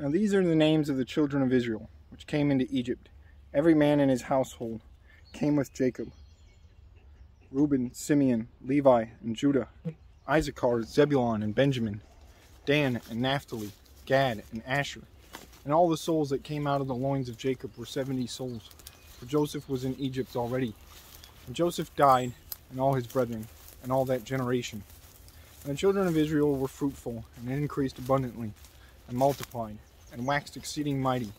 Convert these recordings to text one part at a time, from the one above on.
Now these are the names of the children of Israel, which came into Egypt. Every man in his household came with Jacob. Reuben, Simeon, Levi, and Judah. Issachar, Zebulun, and Benjamin. Dan, and Naphtali, Gad, and Asher. And all the souls that came out of the loins of Jacob were 70 souls, for Joseph was in Egypt already. And Joseph died, and all his brethren, and all that generation. And the children of Israel were fruitful, and increased abundantly, and multiplied, and waxed exceeding mighty,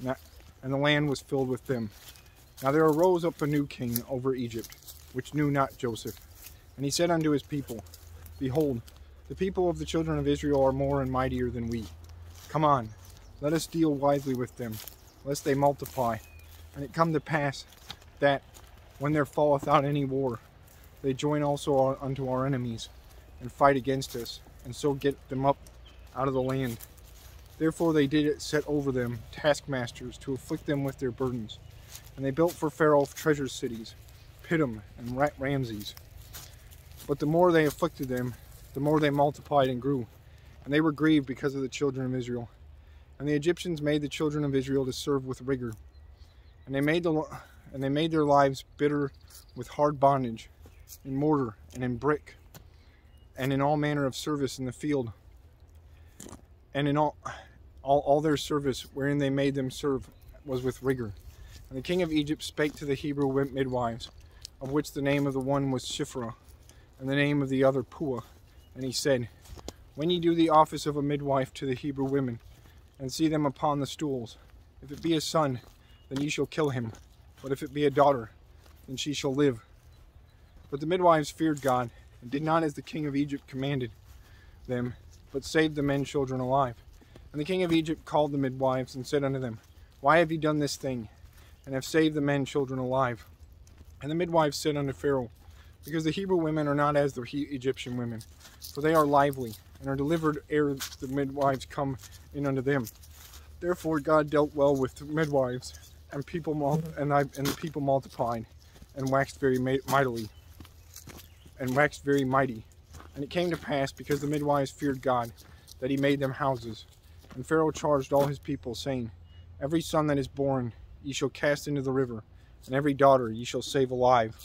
and the land was filled with them. Now there arose up a new king over Egypt, which knew not Joseph. And he said unto his people, Behold, the people of the children of Israel are more and mightier than we. Come on, let us deal wisely with them, lest they multiply. And it come to pass that, when there falleth out any war, they join also unto our enemies, and fight against us, and so get them up out of the land. Therefore they did set over them taskmasters to afflict them with their burdens. And they built for Pharaoh treasure cities, Pithom and Ramses. But the more they afflicted them, the more they multiplied and grew. And they were grieved because of the children of Israel. And the Egyptians made the children of Israel to serve with rigor. And they made their lives bitter with hard bondage, in mortar and in brick, and in all manner of service in the field. And in all their service wherein they made them serve was with rigor. And the king of Egypt spake to the Hebrew midwives, of which the name of the one was Shiphrah, and the name of the other Puah. And he said, When ye do the office of a midwife to the Hebrew women, and see them upon the stools, if it be a son, then ye shall kill him, but if it be a daughter, then she shall live. But the midwives feared God, and did not as the king of Egypt commanded them, but saved the men children alive. And the king of Egypt called the midwives, and said unto them, Why have ye done this thing, and have saved the men children alive? And the midwives said unto Pharaoh, Because the Hebrew women are not as the Egyptian women, for they are lively, and are delivered ere the midwives come in unto them. Therefore God dealt well with the midwives, and the people multiplied, and waxed very mightily, and waxed very mighty. And it came to pass, because the midwives feared God, that he made them houses. And Pharaoh charged all his people, saying, Every son that is born ye shall cast into the river, and every daughter ye shall save alive.